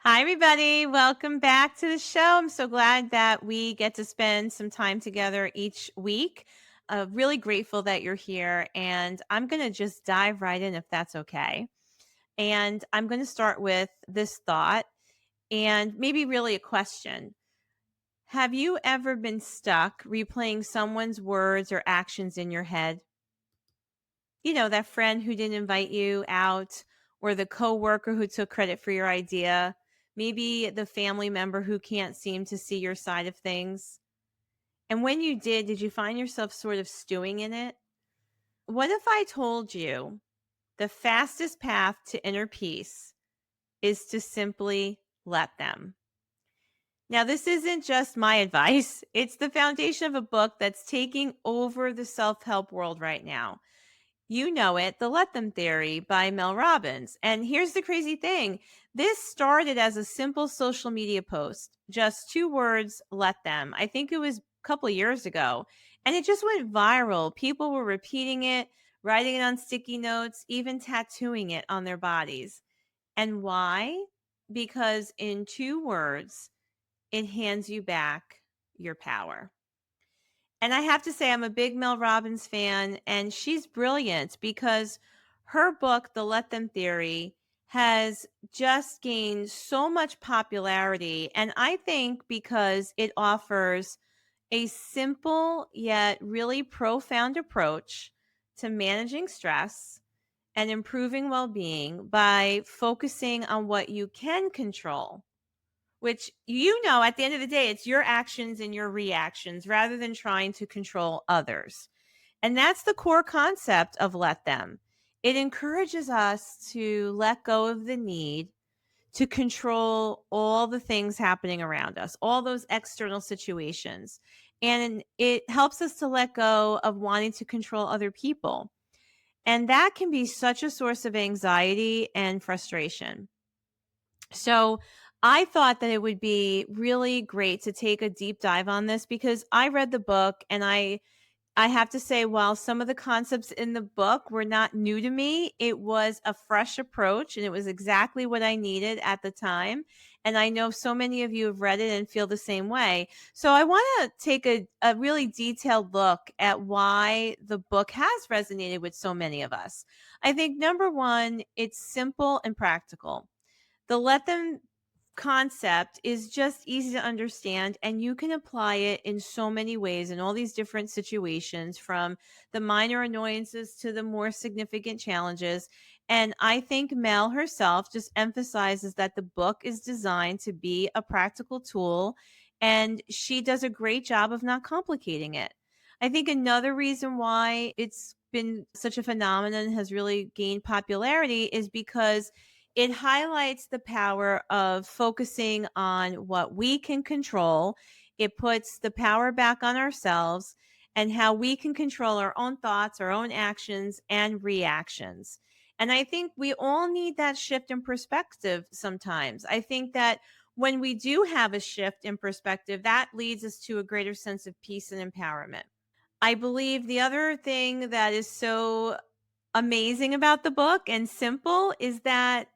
Hi, everybody. Welcome back to the show. I'm so glad that we get to spend some time together each week. Really grateful that you're here. And I'm going to just dive right in if that's okay. And I'm going to start with this thought and maybe really a question. Have you ever been stuck replaying someone's words or actions in your head? You know, that friend who didn't invite you out, or the coworker who took credit for your idea, maybe the family member who can't seem to see your side of things. And when you did you find yourself sort of stewing in it? What if I told you the fastest path to inner peace is to simply let them? Now, this isn't just my advice. It's the foundation of a book that's taking over the self help world right now. You know it, The Let Them Theory by Mel Robbins. And here's the crazy thing, this started as a simple social media post, just two words, let them. I think it was a couple of years ago. And it just went viral. People were repeating it, writing it on sticky notes, even tattooing it on their bodies. And why? Because in two words, it hands you back your power. And I have to say, I'm a big Mel Robbins fan, and she's brilliant because her book, The Let Them Theory, has just gained so much popularity. And I think because it offers a simple yet really profound approach to managing stress and improving well being by focusing on what you can control, which, at the end of the day, it's your actions and your reactions rather than trying to control others. And that's the core concept of Let Them. It encourages us to let go of the need to control all the things happening around us, all those external situations. And it helps us to let go of wanting to control other people. And that can be such a source of anxiety and frustration. So I thought that it would be really great to take a deep dive on this because I read the book, and I have to say, while some of the concepts in the book were not new to me, it was a fresh approach and it was exactly what I needed at the time. And I know so many of you have read it and feel the same way. So I want to take a really detailed look at why the book has resonated with so many of us. I think number one, it's simple and practical. The let them concept is just easy to understand, and you can apply it in so many ways in all these different situations, from the minor annoyances to the more significant challenges. And I think Mel herself just emphasizes that the book is designed to be a practical tool, and she does a great job of not complicating it. I think another reason why it's been such a phenomenon, has really gained popularity, is because it highlights the power of focusing on what we can control. It puts the power back on ourselves and how we can control our own thoughts, our own actions, and reactions. And I think we all need that shift in perspective sometimes. I think that when we do have a shift in perspective, that leads us to a greater sense of peace and empowerment. I believe the other thing that is so amazing about the book and simple is that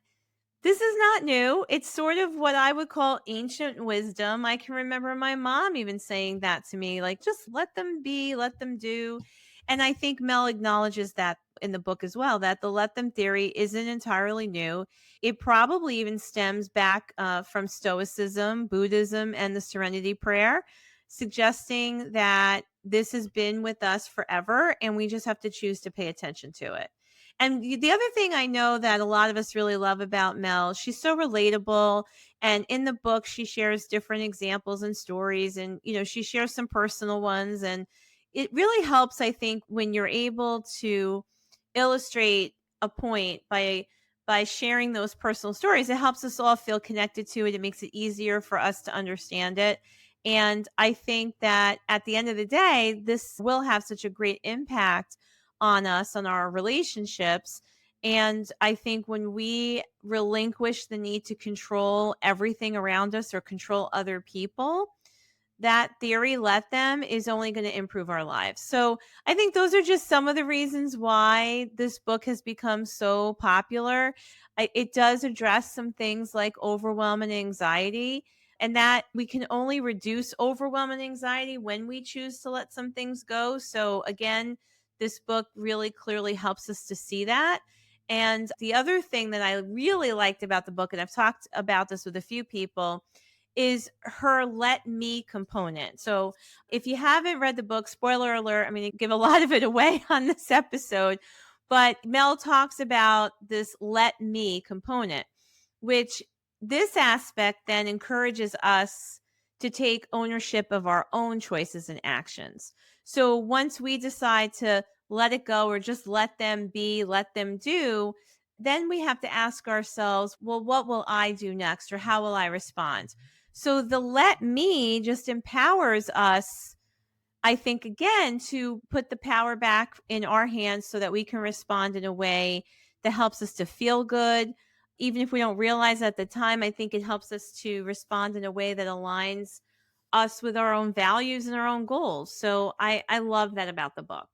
this is not new. It's sort of what I would call ancient wisdom. I can remember my mom even saying that to me, like, just let them be, let them do. And I think Mel acknowledges that in the book as well, that the let them theory isn't entirely new. It probably even stems back from Stoicism, Buddhism, and the Serenity Prayer, suggesting that this has been with us forever and we just have to choose to pay attention to it. And the other thing I know that a lot of us really love about Mel, she's so relatable. And in the book, she shares different examples and stories. And, she shares some personal ones. And it really helps, I think, when you're able to illustrate a point by sharing those personal stories. It helps us all feel connected to it. It makes it easier for us to understand it. And I think that at the end of the day, this will have such a great impact on us, on our relationships. And I think when we relinquish the need to control everything around us or control other people, that theory, let them, is only going to improve our lives. So I think those are just some of the reasons why this book has become so popular. It does address some things like overwhelm and anxiety, and that we can only reduce overwhelm and anxiety when we choose to let some things go. So again, this book really clearly helps us to see that. And the other thing that I really liked about the book, and I've talked about this with a few people, is her let me component. So if you haven't read the book, spoiler alert, I'm going to give a lot of it away on this episode, but Mel talks about this let me component, which this aspect then encourages us to take ownership of our own choices and actions. So once we decide to let it go or just let them be, let them do, then we have to ask ourselves, well, what will I do next, or how will I respond? So the let me just empowers us, I think, again, to put the power back in our hands so that we can respond in a way that helps us to feel good. Even if we don't realize at the time, I think it helps us to respond in a way that aligns us with our own values and our own goals. So I love that about the book.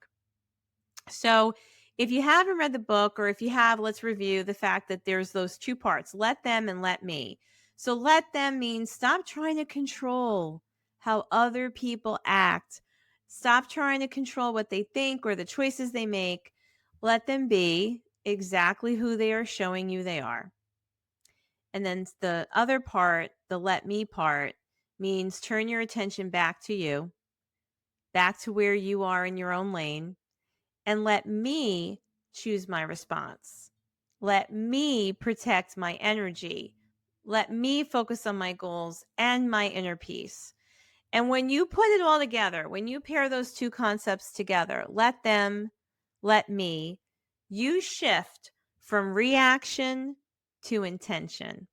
So if you haven't read the book, or if you have, let's review the fact that there's those two parts, let them and let me. So let them means stop trying to control how other people act. Stop trying to control what they think or the choices they make. Let them be exactly who they are showing you they are. And then the other part, the let me part, means turn your attention back to you, back to where you are in your own lane, and let me choose my response. Let me protect my energy. Let me focus on my goals and my inner peace. And when you put it all together, when you pair those two concepts together, let them, let me, you shift from reaction to intention.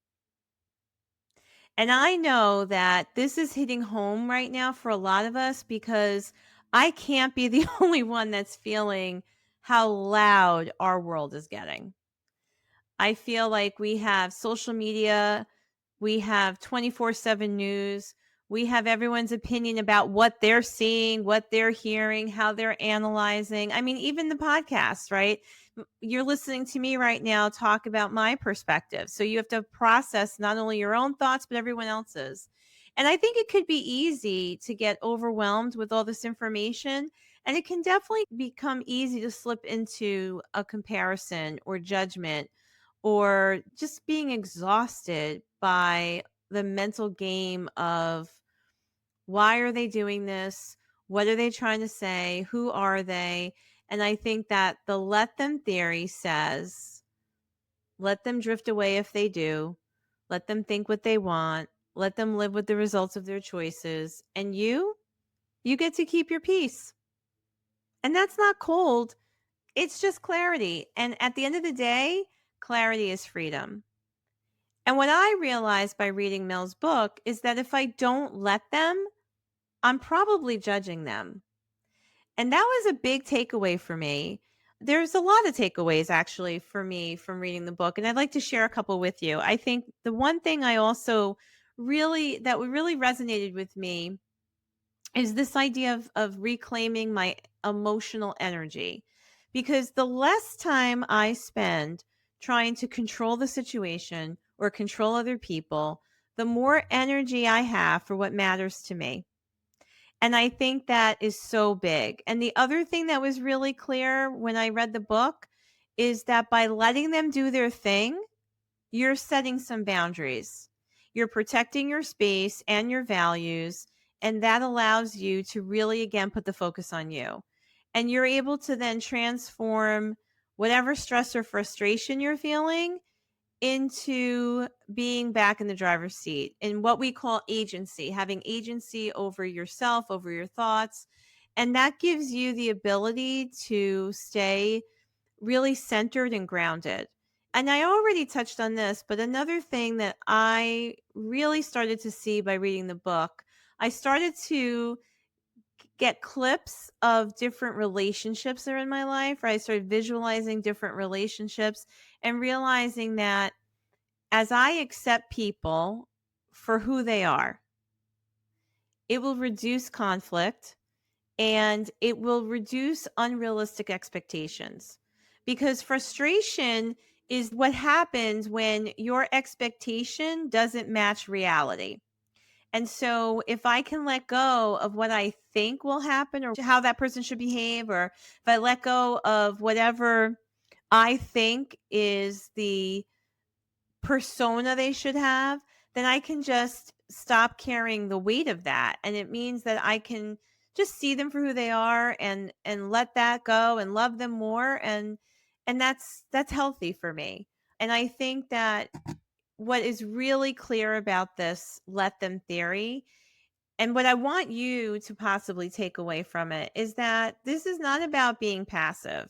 And I know that this is hitting home right now for a lot of us, because I can't be the only one that's feeling how loud our world is getting. I feel like we have social media, we have 24/7 news, we have everyone's opinion about what they're seeing, what they're hearing, how they're analyzing. I mean, even the podcast, right? You're listening to me right now talk about my perspective. So you have to process not only your own thoughts, but everyone else's. And I think it could be easy to get overwhelmed with all this information. And it can definitely become easy to slip into a comparison or judgment, or just being exhausted by the mental game of, why are they doing this? What are they trying to say? Who are they? And I think that the let them theory says, let them drift away if they do. Let them think what they want. Let them live with the results of their choices. And you get to keep your peace. And that's not cold. It's just clarity. And at the end of the day, clarity is freedom. And what I realized by reading Mel's book is that if I don't let them, I'm probably judging them. And that was a big takeaway for me. There's a lot of takeaways actually for me from reading the book, and I'd like to share a couple with you. I think the one thing I also really resonated with me is this idea of reclaiming my emotional energy. Because the less time I spend trying to control the situation or control other people, the more energy I have for what matters to me. And I think that is so big. And the other thing that was really clear when I read the book is that by letting them do their thing, you're setting some boundaries. You're protecting your space and your values. And that allows you to really, again, put the focus on you. And you're able to then transform whatever stress or frustration you're feeling into being back in the driver's seat, in what we call agency, having agency over yourself, over your thoughts. And that gives you the ability to stay really centered and grounded. And I already touched on this, but another thing that I really started to see by reading the book, I started to get clips of different relationships that are in my life, or I started visualizing different relationships and realizing that as I accept people for who they are, it will reduce conflict, and it will reduce unrealistic expectations. Because frustration is what happens when your expectation doesn't match reality. And so if I can let go of what I think will happen or how that person should behave, or if I let go of whatever I think is the persona they should have, then I can just stop carrying the weight of that. And it means that I can just see them for who they are and let that go and love them more, and that's healthy for me. And I think that what is really clear about this let them theory, and what I want you to possibly take away from it, is that this is not about being passive.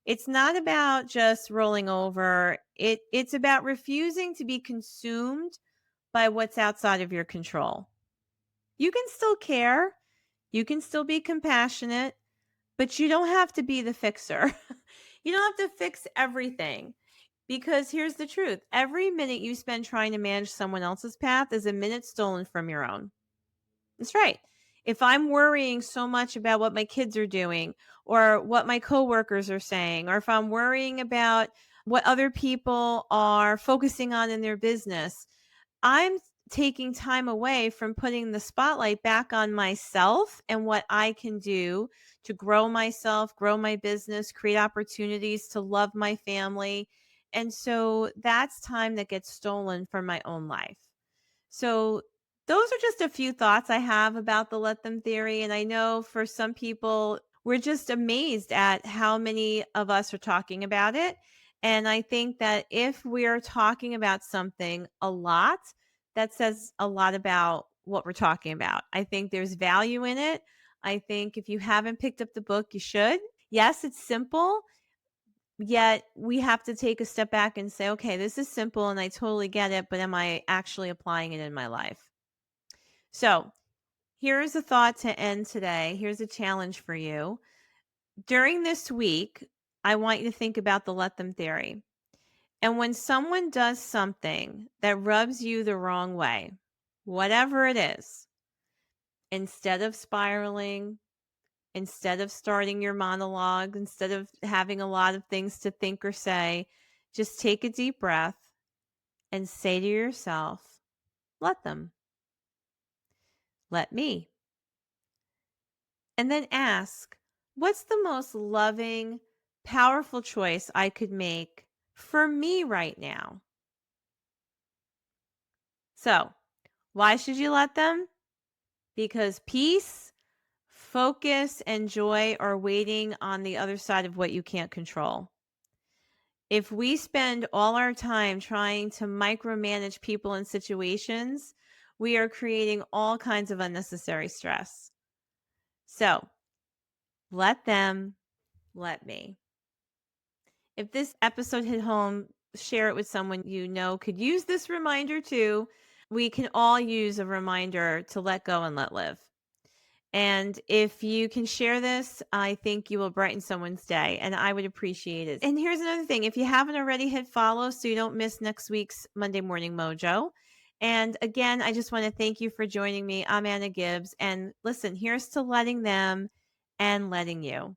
It's not about just rolling over. It's about refusing to be consumed by what's outside of your control. You can still care, you can still be compassionate, but you don't have to be the fixer. You don't have to fix everything. Because here's the truth. Every minute you spend trying to manage someone else's path is a minute stolen from your own. That's right. If I'm worrying so much about what my kids are doing or what my coworkers are saying, or if I'm worrying about what other people are focusing on in their business, I'm taking time away from putting the spotlight back on myself and what I can do to grow myself, grow my business, create opportunities to love my family. And so that's time that gets stolen from my own life. So those are just a few thoughts I have about the let them theory. And I know for some people, we're just amazed at how many of us are talking about it. And I think that if we're talking about something a lot, that says a lot about what we're talking about. I think there's value in it. I think if you haven't picked up the book, you should. Yes, it's simple, yet we have to take a step back and say, okay, this is simple and I totally get it, but am I actually applying it in my life? So here's a thought to end today. Here's a challenge for you. During this week, I want you to think about the let them theory. And when someone does something that rubs you the wrong way, whatever it is, instead of spiraling, instead of starting your monologue, instead of having a lot of things to think or say, just take a deep breath and say to yourself, let them, let me. And then ask, what's the most loving, powerful choice I could make for me right now? So, why should you let them? Because peace, focus, and joy are waiting on the other side of what you can't control. If we spend all our time trying to micromanage people and situations, we are creating all kinds of unnecessary stress. So, let them, let me. If this episode hit home, share it with someone you know could use this reminder too. We can all use a reminder to let go and let live. And if you can share this, I think you will brighten someone's day, and I would appreciate it. And here's another thing. If you haven't already, hit follow so you don't miss next week's Monday Morning Mojo. And again, I just want to thank you for joining me. I'm Anna Gibbs. And listen, here's to letting them and letting you.